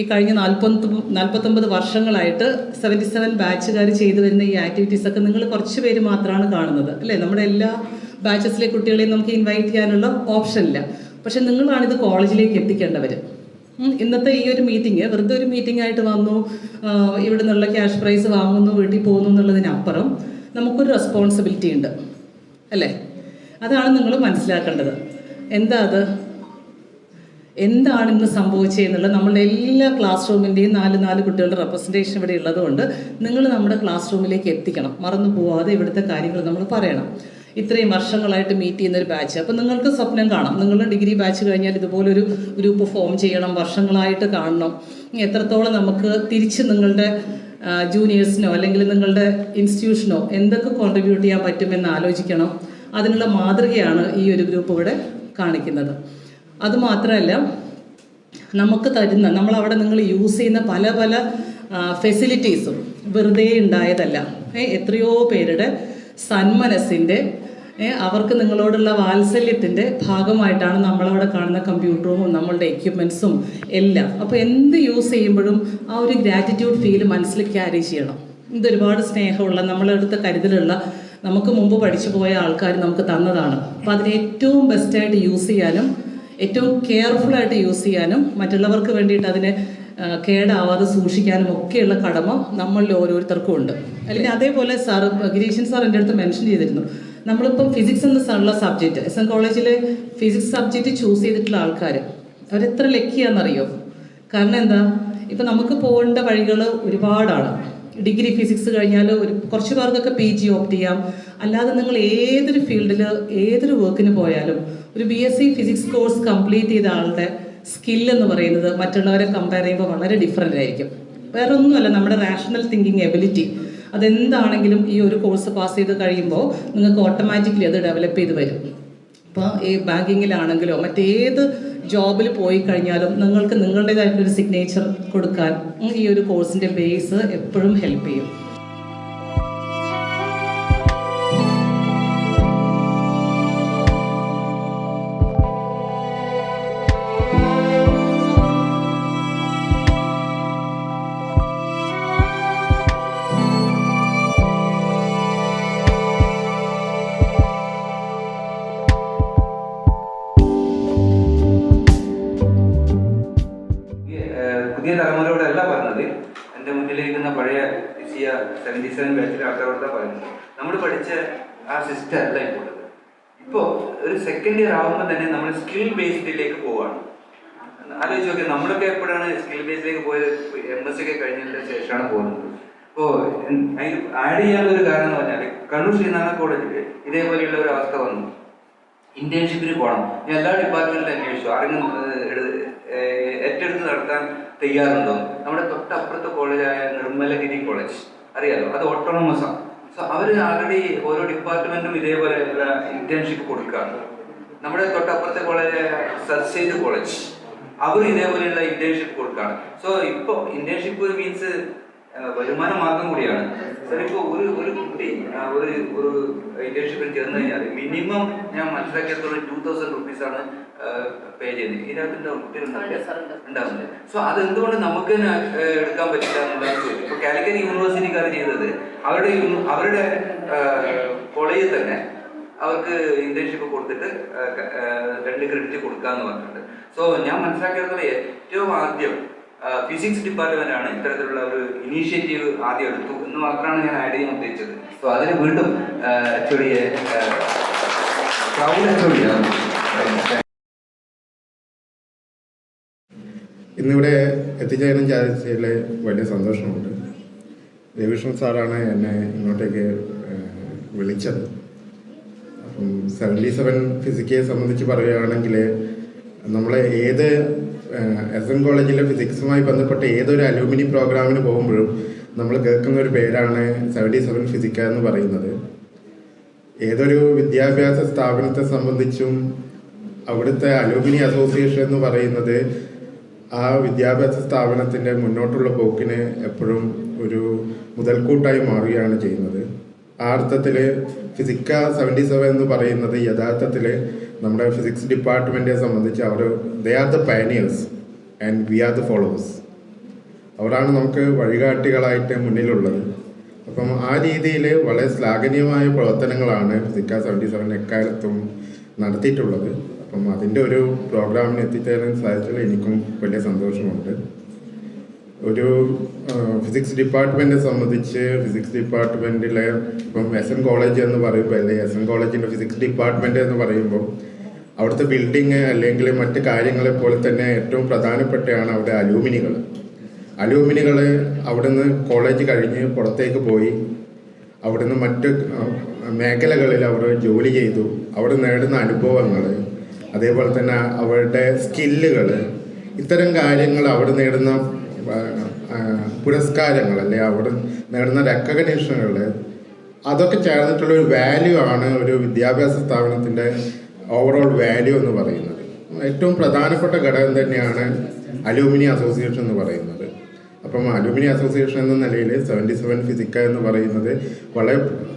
ഈ കഴിഞ്ഞ 49 വർഷങ്ങളായിട്ട് 77 ബാച്ചുകാർ ചെയ്തു വരുന്ന ഈ ആക്ടിവിറ്റീസൊക്കെ നിങ്ങൾ കുറച്ച് പേര് മാത്രമാണ് കാണുന്നത് അല്ലേ. നമ്മുടെ എല്ലാ ബാച്ചസിലെ കുട്ടികളെയും നമുക്ക് ഇൻവൈറ്റ് ചെയ്യാനുള്ള ഓപ്ഷൻ ഇല്ല. പക്ഷെ നിങ്ങളാണിത് കോളേജിലേക്ക് എത്തിക്കേണ്ടവർ. ഇന്നത്തെ ഈ ഒരു മീറ്റിംഗ് വെറുതെ ഒരു മീറ്റിംഗ് ആയിട്ട് വന്നു, ഇവിടെ നിന്നുള്ള ക്യാഷ് പ്രൈസ് വാങ്ങുന്നു, വീട്ടിൽ പോകുന്നു എന്നുള്ളതിനപ്പുറം നമുക്കൊരു റെസ്പോൺസിബിലിറ്റി ഉണ്ട് അല്ലേ. അതാണ് നിങ്ങൾ മനസ്സിലാക്കേണ്ടത്. എന്താണ് ഇന്ന് സംഭവിച്ചതെന്നുള്ളത് നമ്മളുടെ എല്ലാ ക്ലാസ് റൂമിൻ്റെയും 4 കുട്ടികളുടെ റെപ്രസെൻറ്റേഷൻ ഇവിടെ ഉള്ളതുകൊണ്ട് നിങ്ങൾ നമ്മുടെ ക്ലാസ് റൂമിലേക്ക് എത്തിക്കണം. മറന്നു പോവാതെ ഇവിടുത്തെ കാര്യങ്ങൾ നമ്മൾ പറയണം. ഇത്രയും വർഷങ്ങളായിട്ട് മീറ്റ് ചെയ്യുന്നൊരു ബാച്ച്. അപ്പോൾ നിങ്ങൾക്ക് സ്വപ്നം കാണാം, നിങ്ങളുടെ ഡിഗ്രി ബാച്ച് കഴിഞ്ഞാൽ ഇതുപോലൊരു ഗ്രൂപ്പ് ഫോം ചെയ്യണം, വർഷങ്ങളായിട്ട് കാണണം, എത്രത്തോളം നമുക്ക് തിരിച്ച് നിങ്ങളുടെ ജൂനിയേഴ്സിനോ അല്ലെങ്കിൽ നിങ്ങളുടെ ഇൻസ്റ്റിറ്റ്യൂഷനോ എന്തൊക്കെ കോൺട്രിബ്യൂട്ട് ചെയ്യാൻ പറ്റുമെന്ന് ആലോചിക്കണം. അതിനുള്ള മാതൃകയാണ് ഈ ഒരു ഗ്രൂപ്പ് ഇവിടെ കാണിക്കുന്നത്. അതുമാത്രമല്ല, നമുക്ക് തരുന്ന നമ്മളവിടെ നിങ്ങൾ യൂസ് ചെയ്യുന്ന പല ഫെസിലിറ്റീസും വെറുതെ ഉണ്ടായതല്ല. എത്രയോ പേരുടെ സന്മനസ്സിൻ്റെ അവർക്ക് നിങ്ങളോടുള്ള വാത്സല്യത്തിൻ്റെ ഭാഗമായിട്ടാണ് നമ്മളവിടെ കാണുന്ന കമ്പ്യൂട്ടറും നമ്മളുടെ എക്യുപ്മെൻറ്റ്സും എല്ലാം. അപ്പോൾ എന്ത് യൂസ് ചെയ്യുമ്പോഴും ആ ഒരു ഗ്രാറ്റിറ്റ്യൂഡ് ഫീൽ മനസ്സിൽ ക്യാരി ചെയ്യണം. ഇതൊരുപാട് സ്നേഹമുള്ള നമ്മളെടുത്ത കരുതലുള്ള നമുക്ക് മുമ്പ് പഠിച്ചു പോയ ആൾക്കാർ നമുക്ക് തന്നതാണ്. അപ്പോൾ അതിനെ ഏറ്റവും ബെസ്റ്റായിട്ട് യൂസ് ചെയ്യാനും ഏറ്റവും കെയർഫുള്ളായിട്ട് യൂസ് ചെയ്യാനും മറ്റുള്ളവർക്ക് വേണ്ടിയിട്ട് അതിനെ കേടാവാതെ സൂക്ഷിക്കാനും ഒക്കെയുള്ള കടമ നമ്മളിൽ ഓരോരുത്തർക്കും ഉണ്ട്. അല്ലെങ്കിൽ അതേപോലെ ഗിരീഷൻ സാർ എൻ്റെ അടുത്ത് മെൻഷൻ ചെയ്തിരുന്നു, നമ്മളിപ്പം ഫിസിക്സ് എന്നുള്ള സബ്ജക്റ്റ് SM കോളേജിലെ ഫിസിക്സ് സബ്ജക്റ്റ് ചൂസ് ചെയ്തിട്ടുള്ള ആൾക്കാർ അവരെത്ര ലക്കിയാണെന്നറിയോ? കാരണം എന്താ, ഇപ്പം നമുക്ക് പോകേണ്ട വഴികൾ ഒരുപാടാണ്. ഡിഗ്രി ഫിസിക്സ് കഴിഞ്ഞാൽ കുറച്ച് പേർക്കൊക്കെ PG ഓപ്റ്റ് ചെയ്യാം. അല്ലാതെ നിങ്ങൾ ഏതൊരു ഫീൽഡിൽ ഏതൊരു വർക്കിന് പോയാലും ഒരു BSc ഫിസിക്സ് കോഴ്സ് കംപ്ലീറ്റ് ചെയ്ത ആളുടെ സ്കില്ലെന്ന് പറയുന്നത് മറ്റുള്ളവരെ കമ്പയർ ചെയ്യുമ്പോൾ വളരെ ഡിഫറൻ്റ് ആയിരിക്കും. വേറെ ഒന്നുമല്ല, നമ്മുടെ റാഷണൽ തിങ്കിങ് എബിലിറ്റി അതെന്താണെങ്കിലും ഈ ഒരു കോഴ്സ് പാസ് ചെയ്ത് കഴിയുമ്പോൾ നിങ്ങൾക്ക് ഓട്ടോമാറ്റിക്കലി അത് ഡെവലപ്പ് ചെയ്ത് വരും. ഇപ്പോൾ ഈ ബാങ്കിങ്ങിലാണെങ്കിലോ മറ്റേത് ജോബിൽ പോയി കഴിഞ്ഞാലും നിങ്ങൾക്ക് നിങ്ങളുടേതായിട്ടൊരു സിഗ്നേച്ചർ കൊടുക്കാൻ ഈ ഒരു കോഴ്സിൻ്റെ ബേസ് എപ്പോഴും ഹെൽപ്പ് ചെയ്യും. പുതിയ തലമുറയോടല്ല പറഞ്ഞത്, എൻ്റെ മുന്നിലിരിക്കുന്ന പഴയ ഫിസിയ 77 ബാച്ചിലെ ആൾക്കാരോട് പറയുന്നത്. നമ്മൾ പഠിച്ച ആ സിസ്റ്റം അല്ല ഇപ്പോൾ ഉള്ളത്. ഇപ്പോൾ ഒരു സെക്കൻഡ് ഇയർ ആകുമ്പോൾ തന്നെ നമ്മൾ സ്കിൽ ബേസ്ഡിലേക്ക് പോവുകയാണ്. ആലോചിച്ച് നോക്കിയാൽ നമ്മളൊക്കെ എപ്പോഴാണ് സ്കിൽ ബേസിലേക്ക് പോയത്? MSc ഒക്കെ കഴിഞ്ഞതിന് ശേഷമാണ് പോകുന്നത്. അപ്പോൾ അതിന് ആഡ് ചെയ്യാനുള്ള ഒരു കാരണം എന്ന് പറഞ്ഞാൽ കണ്ണൂർ ശ്രീനാരായണ കോളേജിൽ ഇതേപോലെയുള്ള ഒരു അവസ്ഥ വന്നു. ഇന്റേൺഷിപ്പിന് പോകണം. ഞാൻ എല്ലാ ഡിപ്പാർട്ട്മെന്റിലും അന്വേഷിച്ചു, ആരെങ്കിലും ഏറ്റെടുത്ത് നടത്താൻ തയ്യാറുണ്ടോ? നമ്മുടെ തൊട്ടപ്പുറത്തെ കോളേജായ നിർമ്മലഗിരി കോളേജ് അറിയാലോ, അത് ഓട്ടോണമസ് ആണ്. സോ അവർ ആൾറെഡി ഓരോ ഡിപ്പാർട്ട്മെന്റും ഇതേപോലെയുള്ള ഇന്റേൺഷിപ്പ് കൊടുക്കുകയാണ്. നമ്മുടെ തൊട്ടപ്പുറത്തെ കോളേജായ സർ കോളേജ് അവർ ഇതേപോലെയുള്ള ഇന്റേൺഷിപ്പ് കൊടുക്കുകയാണ്. സോ ഇപ്പോൾ ഇന്റേൺഷിപ്പ് മീൻസ് വരുമാന മാർഗം കൂടിയാണ്. സാർ ഇപ്പോൾ ഒരു കുട്ടി ഒരു ഇന്റേൺഷിപ്പിൽ ചേർന്ന് കഴിഞ്ഞാൽ മിനിമം ഞാൻ മനസ്സിലാക്കിയത്തോളം 2000 rupees പേ ചെയ്യുന്നത്. ഇതിനകത്ത് കുട്ടികളുണ്ടാവുന്നത്. സോ അതെന്തുകൊണ്ട് നമുക്ക് തന്നെ എടുക്കാൻ പറ്റില്ല എന്നുള്ളതാണ് ചോദിച്ചത്. ഇപ്പോൾ കാലിക്കറ്റ് യൂണിവേഴ്സിറ്റിക്കാർ ചെയ്തത് അവരുടെ കോളേജിൽ തന്നെ അവർക്ക് ഇന്റേൺഷിപ്പ് കൊടുത്തിട്ട് 2 ക്രെഡിറ്റ് കൊടുക്കാന്ന് പറഞ്ഞിട്ടുണ്ട്. സോ ഞാൻ മനസ്സിലാക്കിയതുപോലെ ഏറ്റവും ആദ്യം ഫിസിക്സ് ഡിപ്പാർട്ട്മെന്റ് ആണ് ഇത്തരത്തിലുള്ള ഒരു ഇനീഷ്യേറ്റീവ് ആദ്യം എടുത്തു എന്ന് മാത്രമാണ് ഞാൻ ആഡ് ചെയ്യാൻ ഉദ്ദേശിച്ചത്. സോ അതിന് വീണ്ടും ഇന്നിവിടെ എത്തിച്ചേരാൻ സാധിച്ചതിൽ വലിയ സന്തോഷമുണ്ട്. രവികൃഷ്ണൻ സാറാണ് എന്നെ ഇങ്ങോട്ടേക്ക് വിളിച്ചത്. അപ്പം 77 ഫിസിക്കയെ സംബന്ധിച്ച് പറയുകയാണെങ്കിൽ നമ്മളെ ഏത് SN കോളേജിലെ ഫിസിക്സുമായി ബന്ധപ്പെട്ട ഏതൊരു അലൂമിനി പ്രോഗ്രാമിന് പോകുമ്പോഴും നമ്മൾ കേൾക്കുന്ന ഒരു പേരാണ് 77 ഫിസിക്ക എന്ന് പറയുന്നത്. ഏതൊരു വിദ്യാഭ്യാസ സ്ഥാപനത്തെ സംബന്ധിച്ചും അവിടുത്തെ അലൂമിനി അസോസിയേഷൻ എന്ന് പറയുന്നത് ആ വിദ്യാഭ്യാസ സ്ഥാപനത്തിൻ്റെ മുന്നോട്ടുള്ള പോക്കിന് എപ്പോഴും ഒരു മുതൽക്കൂട്ടായി മാറുകയാണ് ചെയ്യുന്നത്. ആ അർത്ഥത്തിൽ ഫിസിക്ക 77 എന്ന് പറയുന്നത് യഥാർത്ഥത്തിൽ നമ്മുടെ ഫിസിക്സ് ഡിപ്പാർട്ട്മെൻറ്റിനെ സംബന്ധിച്ച് they are the pioneers and we are the followers. അവരാണ് നമുക്ക് വഴികാട്ടികളായിട്ട് മുന്നിലുള്ളത്. അപ്പം ആ രീതിയിൽ വളരെ ശ്ലാഘനീയമായ പ്രവർത്തനങ്ങളാണ് ഫിസിക്ക 77 എക്കാലത്തും നടത്തിയിട്ടുള്ളത്. അപ്പം അതിൻ്റെ ഒരു പ്രോഗ്രാമിന് എത്തിച്ചേരാൻ സാധിച്ചതിൽ എനിക്കും വലിയ സന്തോഷമുണ്ട്. ഒരു ഫിസിക്സ് ഡിപ്പാർട്ട്മെൻറ്റിനെ സംബന്ധിച്ച് ഫിസിക്സ് ഡിപ്പാർട്ട്മെൻറ്റിലെ ഇപ്പം SN കോളേജ് എന്ന് പറയുമ്പോൾ അല്ലെങ്കിൽ SN കോളേജിൻ്റെ ഫിസിക്സ് ഡിപ്പാർട്ട്മെൻറ്റ് എന്ന് പറയുമ്പോൾ അവിടുത്തെ ബിൽഡിങ് അല്ലെങ്കിൽ മറ്റ് കാര്യങ്ങളെ പോലെ തന്നെ ഏറ്റവും പ്രധാനപ്പെട്ടതാണ് അവിടെ അലൂമിനികൾ അവിടുന്ന് കോളേജ് കഴിഞ്ഞ് പുറത്തേക്ക് പോയി അവിടുന്ന് മറ്റ് മേഖലകളിൽ അവർ ജോലി ചെയ്തു. അവിടെ നേടുന്ന അനുഭവങ്ങൾ, അതേപോലെ തന്നെ അവരുടെ സ്കില്ലുകൾ, ഇത്തരം കാര്യങ്ങൾ അവിടെ നേടുന്ന പുരസ്കാരങ്ങൾ അല്ലെ അവിടെ നേടുന്ന റെക്കഗ്നീഷനുകൾ, അതൊക്കെ ചേർന്നിട്ടുള്ളൊരു വാല്യൂ ആണ് ഒരു വിദ്യാഭ്യാസ സ്ഥാപനത്തിൻ്റെ ഓവറോൾ വാല്യൂ എന്ന് പറയുന്നത്. ഏറ്റവും പ്രധാനപ്പെട്ട ഘടകം തന്നെയാണ് അലൂമിനി അസോസിയേഷൻ എന്ന് പറയുന്നത്. അപ്പം അലൂമിനി അസോസിയേഷൻ എന്ന നിലയിൽ 77 ഫിസിക്ക എന്ന് പറയുന്നത് വളരെ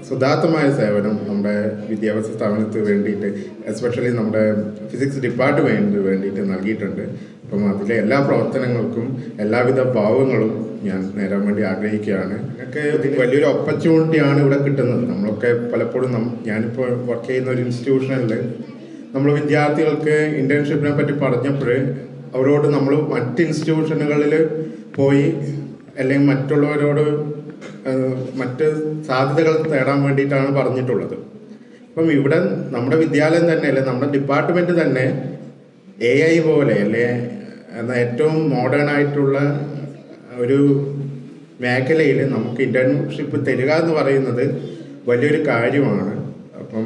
സുദാത്തമായ സേവനം നമ്മുടെ വിദ്യാഭ്യാസ സ്ഥാപനത്തിന് വേണ്ടിയിട്ട്, എസ്പെഷ്യലി നമ്മുടെ ഫിസിക്സ് ഡിപ്പാർട്ട്മെൻറ്റിന് വേണ്ടിയിട്ട് നൽകിയിട്ടുണ്ട്. അപ്പം അതിലെ എല്ലാ പ്രവർത്തനങ്ങൾക്കും എല്ലാവിധ ഭാവങ്ങളും ഞാൻ നേടാൻ വേണ്ടി ആഗ്രഹിക്കുകയാണ്. ഞങ്ങൾക്ക് വലിയൊരു ഓപ്പർച്യൂണിറ്റിയാണ് ഇവിടെ കിട്ടുന്നത്. നമ്മളൊക്കെ പലപ്പോഴും ഞാനിപ്പോൾ വർക്ക് ചെയ്യുന്ന ഒരു ഇൻസ്റ്റിറ്റ്യൂഷനിൽ നമ്മൾ വിദ്യാർത്ഥികൾക്ക് ഇൻറ്റേൺഷിപ്പിനെ പറ്റി പറഞ്ഞപ്പോൾ അവരോട് നമ്മൾ മറ്റ് ഇൻസ്റ്റിറ്റ്യൂഷനുകളിൽ പോയി അല്ലെങ്കിൽ മറ്റുള്ളവരോട് മറ്റ് സാധ്യതകൾ തേടാൻ വേണ്ടിയിട്ടാണ് പറഞ്ഞിട്ടുള്ളത്. അപ്പം ഇവിടെ നമ്മുടെ വിദ്യാലയം തന്നെ അല്ലെ നമ്മുടെ ഡിപ്പാർട്ട്മെൻറ്റ് തന്നെ AI പോലെ അല്ലെ എന്ന ഏറ്റവും മോഡേൺ ആയിട്ടുള്ള ഒരു മേഖലയിൽ നമുക്ക് ഇൻറ്റേൺഷിപ്പ് തരിക എന്ന് പറയുന്നത് വലിയൊരു കാര്യമാണ്. അപ്പം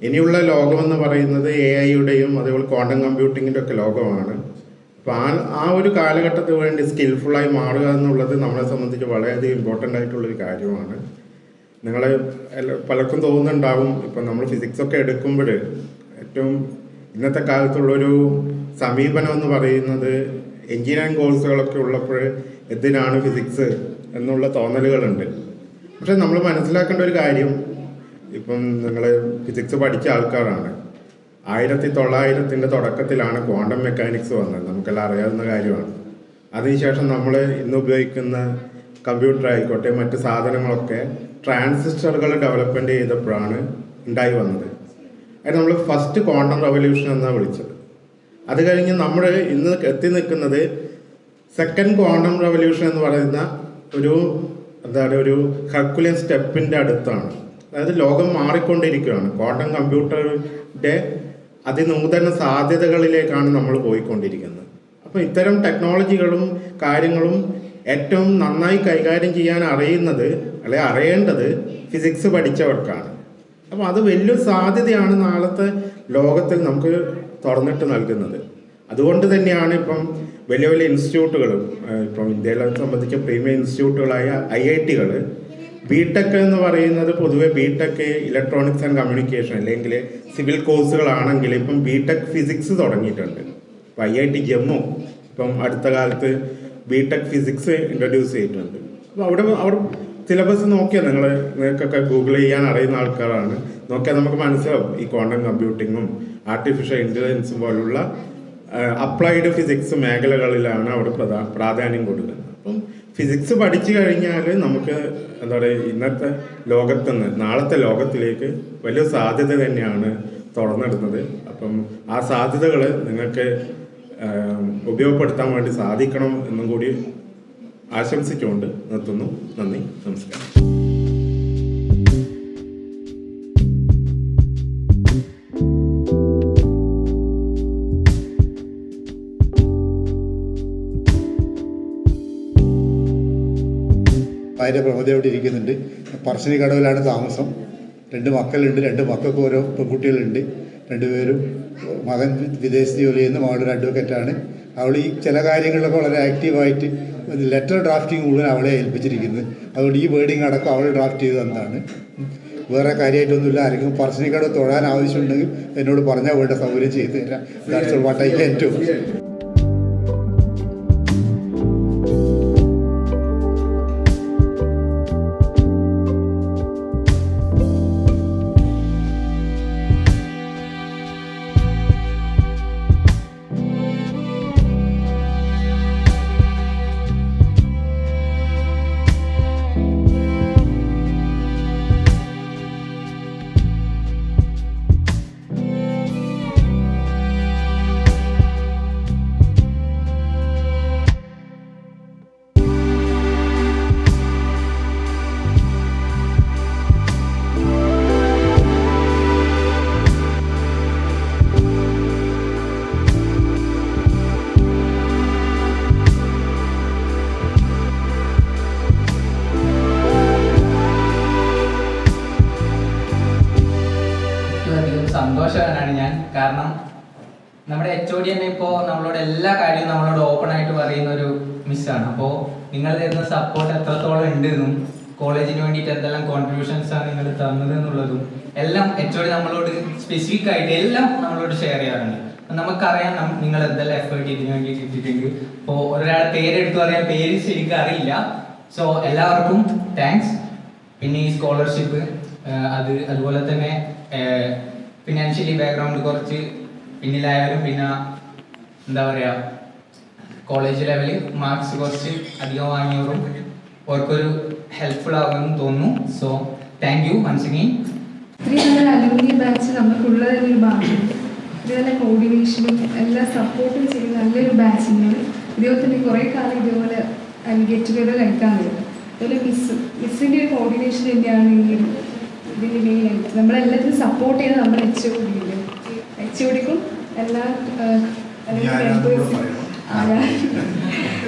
ഇനിയുള്ള ലോകമെന്ന് പറയുന്നത് AI-യുടെയും അതേപോലെ ക്വാണ്ടം കമ്പ്യൂട്ടിങ്ങിൻ്റെ ഒക്കെ ലോകമാണ്. അപ്പോൾ ആ ഒരു കാലഘട്ടത്തിന് വേണ്ടി സ്കിൽഫുള്ളായി മാറുക എന്നുള്ളത് നമ്മളെ സംബന്ധിച്ച് വളരെയധികം ഇമ്പോർട്ടൻ്റ് ആയിട്ടുള്ളൊരു കാര്യമാണ്. നിങ്ങൾ പലർക്കും തോന്നുന്നുണ്ടാവും ഇപ്പം നമ്മൾ ഫിസിക്സൊക്കെ എടുക്കുമ്പോൾ ഏറ്റവും ഇന്നത്തെ കാലത്തുള്ളൊരു സമീപനം എന്ന് പറയുന്നത് എൻജിനീയറിംഗ് കോഴ്സുകളൊക്കെ ഉള്ളപ്പോൾ എന്തിനാണ് ഫിസിക്സ് എന്നുള്ള തോന്നലുകളുണ്ട്. പക്ഷെ നമ്മൾ മനസ്സിലാക്കേണ്ട ഒരു കാര്യം, ഇപ്പം നിങ്ങൾ ഫിസിക്സ് പഠിച്ച ആൾക്കാരാണ്. 1900 തുടക്കത്തിലാണ് ക്വാണ്ടം മെക്കാനിക്സ് വന്നത്, നമുക്കെല്ലാം അറിയാവുന്ന കാര്യമാണ്. അതിനുശേഷം നമ്മൾ ഇന്ന് ഉപയോഗിക്കുന്ന കമ്പ്യൂട്ടർ ആയിക്കോട്ടെ മറ്റ് സാധനങ്ങളൊക്കെ ട്രാൻസിസ്റ്ററുകൾ ഡെവലപ്മെൻറ്റ് ചെയ്തപ്പോഴാണ് ഉണ്ടായി വന്നത്. അത് നമ്മൾ ഫസ്റ്റ് ക്വാണ്ടം റെവല്യൂഷൻ എന്നാണ് വിളിച്ചത്. അത് കഴിഞ്ഞ് നമ്മൾ ഇന്ന് എത്തി നിൽക്കുന്നത് സെക്കൻഡ് ക്വാണ്ടം റെവല്യൂഷൻ എന്ന് പറയുന്ന ഒരു ഹെർക്കുലിയൻ സ്റ്റെപ്പിൻ്റെ അടുത്താണ്. അതായത് ലോകം മാറിക്കൊണ്ടിരിക്കുകയാണ്. ക്വാണ്ടം കമ്പ്യൂട്ടറിൻ്റെ അതിനൂതന സാധ്യതകളിലേക്കാണ് നമ്മൾ പോയിക്കൊണ്ടിരിക്കുന്നത്. അപ്പോൾ ഇത്തരം ടെക്നോളജികളും കാര്യങ്ങളും ഏറ്റവും നന്നായി കൈകാര്യം ചെയ്യാൻ അറിയേണ്ടത് ഫിസിക്സ് പഠിച്ചവർക്കാണ്. അപ്പോൾ അത് വലിയൊരു സാധ്യതയാണ് നാളത്തെ ലോകത്തിൽ നമുക്ക് തുറന്നിട്ട് നൽകുന്നത്. അതുകൊണ്ട് തന്നെയാണ് ഇപ്പം വലിയ വലിയ ഇൻസ്റ്റിറ്റ്യൂട്ടുകളും ഇപ്പം ഇന്ത്യയിലെ സംബന്ധിച്ച പ്രീമിയർ ഇൻസ്റ്റിറ്റ്യൂട്ടുകളായ IIT-കൾ ബിടെക് എന്ന് പറയുന്നത് പൊതുവെ ബിടെക് ഇലക്ട്രോണിക്സ് ആൻഡ് കമ്മ്യൂണിക്കേഷൻ അല്ലെങ്കിൽ സിവിൽ കോഴ്സുകളാണെങ്കിൽ ഇപ്പം ബിടെക് ഫിസിക്സ് തുടങ്ങിയിട്ടുണ്ട്. ഇപ്പം IIT ജമ്മു ഇപ്പം അടുത്ത കാലത്ത് ബിടെക് ഫിസിക്സ് ഇൻട്രൊഡ്യൂസ് ചെയ്തിട്ടുണ്ട്. അപ്പോൾ അവർ സിലബസ് നോക്കിയാൽ നിങ്ങൾക്കൊക്കെ ഗൂഗിൾ ചെയ്യാൻ അറിയുന്ന ആൾക്കാരാണ്, നോക്കിയാൽ നമുക്ക് മനസ്സിലാവും ഈ ക്വാണ്ടം കമ്പ്യൂട്ടിങ്ങും ആർട്ടിഫിഷ്യൽ ഇൻ്റലിജൻസും പോലുള്ള അപ്ലൈഡ് ഫിസിക്സ് മേഖലകളിലാണ് അവർ പ്രാധാന്യം കൊടുക്കുന്നത്. അപ്പം ഫിസിക്സ് പഠിച്ചു കഴിഞ്ഞാൽ നമുക്ക് എന്താ പറയുക, ഇന്നത്തെ ലോകത്തുനിന്ന് നാളത്തെ ലോകത്തിലേക്ക് വലിയ സാധ്യത തന്നെയാണ് തുറന്നെടുക്കുന്നത്. അപ്പം ആ സാധ്യതകൾ നിങ്ങൾക്ക് ഉപയോഗപ്പെടുത്താൻ വേണ്ടി സാധിക്കണം എന്നും കൂടി ആശംസിച്ചുകൊണ്ട് നിർത്തുന്നു. നന്ദി, നമസ്കാരം. ഭാര്യ പ്രമോദ ഇവിടെ ഇരിക്കുന്നുണ്ട്. പറശ്ശിനിക്കടവിലാണ് താമസം. 2 മക്കളുണ്ട്. 2 മക്കൾക്ക് ഓരോ പെൺകുട്ടികളുണ്ട്. 2 പേരും, മകൻ വിദേശ ജോലി ചെയ്യുന്ന, മകളൊരു അഡ്വക്കറ്റാണ്. അവൾ ഈ ചില കാര്യങ്ങളിലൊക്കെ വളരെ ആക്റ്റീവായിട്ട് ലെറ്റർ ഡ്രാഫ്റ്റിംഗ് മുഴുവൻ അവളെ ഏൽപ്പിച്ചിരിക്കുന്നത്. അതുകൊണ്ട് ഈ വേർഡിങ് അടക്കം അവൾ ഡ്രാഫ്റ്റ് ചെയ്ത് തന്നതാണ്. വേറെ കാര്യമായിട്ടൊന്നുമില്ല. ആരെങ്കിലും പറശ്ശിനിക്കടവ് തൊഴാൻ ആവശ്യമുണ്ടെങ്കിൽ എന്നോട് പറഞ്ഞാൽ വേണ്ട സൗകര്യം ചെയ്തു തരാം. That's all what I can do. സന്തോഷവാനാണ് ഞാൻ. കാരണം നമ്മുടെ HOD തന്നെ ഇപ്പോൾ നമ്മളോട് എല്ലാ കാര്യവും നമ്മളോട് ഓപ്പൺ ആയിട്ട് പറയുന്ന ഒരു മിസ്സാണ്. അപ്പോൾ നിങ്ങൾ തരുന്ന സപ്പോർട്ട് എത്രത്തോളം ഉണ്ടെന്നും കോളേജിന് വേണ്ടിയിട്ട് എന്തെല്ലാം കോൺട്രിബ്യൂഷൻസ് ആണ് നിങ്ങൾ തന്നത് എന്നുള്ളതും എല്ലാം HOD നമ്മളോട് സ്പെസിഫിക് ആയിട്ട് എല്ലാം നമ്മളോട് ഷെയർ ചെയ്യാറുണ്ട്. നമുക്കറിയാം നിങ്ങൾ എന്തെല്ലാം എഫേർട്ട് ഇതിനു വേണ്ടി ഇട്ടിട്ടുണ്ട്. ഇപ്പോൾ ഒരാളെ പേരെടുത്ത് പറയാൻ പേര് ശരിക്കും അറിയില്ല. സോ എല്ലാവർക്കും താങ്ക്സ്. പിന്നെ ഈ സ്കോളർഷിപ്പ് അതുപോലെ തന്നെ ഫിനാൻഷ്യലി ബാക്ക്ഗ്രൗണ്ട് കുറച്ച് പിന്നിലായാലും പിന്നെ എന്താ പറയുക, കോളേജ് ലെവലിൽ മാർക്സ് കുറച്ച് അധികം വാങ്ങിയവരും അവർക്കൊരു ഹെൽപ്ഫുൾ ആകുമെന്ന് തോന്നുന്നു. So thank you once again. ഇത്രയും നല്ല അലുമിനി ബാച്ച് നമുക്കുള്ളത് ഒരു ഭാഗ്യമുണ്ട്. ഇത് നല്ല കോർഡിനേഷനും എല്ലാ സപ്പോർട്ടും ചെയ്യുന്ന നല്ലൊരു ബാച്ചിനാണ്. ഇതുപോലെ തന്നെ കുറേ കാലം ഇതുപോലെ ഗെറ്റ് ടുഗദർ എടുക്കാൻ കഴിയും. അതുപോലെ മിസ്സിൻ്റെ ഒരു കോർഡിനേഷൻ തന്നെയാണ് ഇതിൻ്റെ മെയിനായിട്ട്. നമ്മളെല്ലാത്തിനും സപ്പോർട്ട് ചെയ്ത് നമ്മൾ HODക്കും എല്ലാ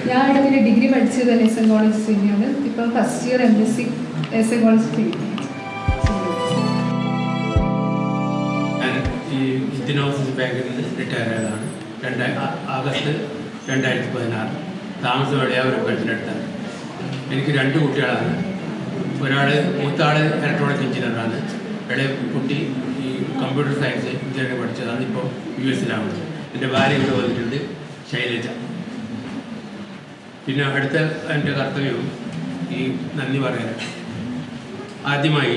ഞാൻ ഇവിടെ പിന്നെ ഡിഗ്രി പഠിച്ചത് SN കോളേജ് തന്നെയാണ്. ഇപ്പം first year MSc SN college. ഈ ഇന്ത്യൻ ഓവർസീസ് ബാങ്കിൽ നിന്ന് റിട്ടയർ ആയതാണ്. ആഗസ്റ്റ് 2016. താമസം എവിടെയാണ് ഒരു പെട്ടിനടുത്താണ്. എനിക്ക് 2 കുട്ടികളാണ്. മൂത്താൾ ഇലക്ട്രോണിക് എഞ്ചിനീയറാണ്. ഇളയ കുട്ടി ഈ കമ്പ്യൂട്ടർ സയൻസ് എഞ്ചിനീയറിംഗ് പഠിച്ചതാണ്. ഇപ്പോൾ US-ലാണ്. എൻ്റെ ഭാര്യ ഇവിടെ വന്നിട്ടുണ്ട്, ശൈലജ. പിന്നെ അടുത്ത എൻ്റെ കർത്തവ്യവും ഈ നന്ദി പറയാനാണ്. ആദ്യമായി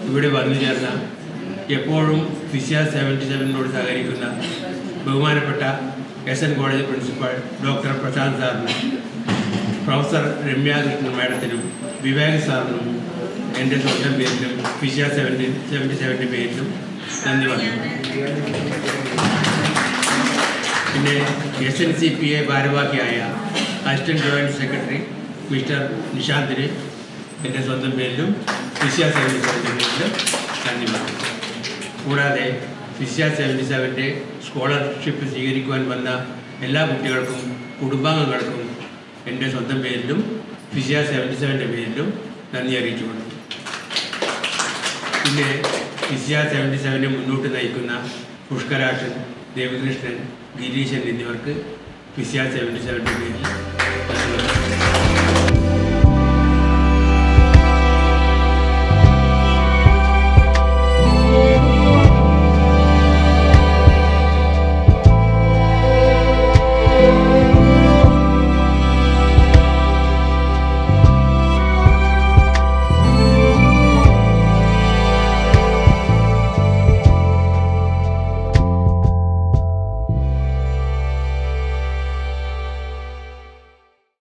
ഇവിടെ വന്നു ചേർന്ന എപ്പോഴും ഫിസിയ 77 സഹകരിക്കുന്ന ബഹുമാനപ്പെട്ട SN college principal doctor Prashanth സാറിനും പ്രൊഫസർ രമ്യ കൃഷ്ണൻ മാഡത്തിനും വിവേക് സാറിനും എൻ്റെ സ്വന്തം പേരിലും ഫിസിയ 77 പേരിലും നന്ദി പറഞ്ഞു. പിന്നെ SNCPA ഭാരവാഹിയായ അസിസ്റ്റന്റ് ജോയിൻറ്റ് സെക്രട്ടറി മിസ്റ്റർ നിഷാന്തിന് എൻ്റെ സ്വന്തം പേരിലും ഫിസിയ 77 പേരിലും നന്ദി പറഞ്ഞു. കൂടാതെ ഫിസിയ 77 സ്കോളർഷിപ്പ് സ്വീകരിക്കുവാൻ വന്ന എല്ലാ കുട്ടികൾക്കും കുടുംബാംഗങ്ങൾക്കും എൻ്റെ സ്വന്തം പേരിലും ഫിസിയ 77 പേരിലും നന്ദി അറിയിച്ചുകൊണ്ടു. പിന്നെ ഫിസിയ 77 മുന്നോട്ട് നയിക്കുന്ന പുഷ്കരാക്ഷൻ, ദേവകൃഷ്ണൻ, ഗിരീശൻ എന്നിവർക്ക് ഫിസിയ 77 പേരിൽ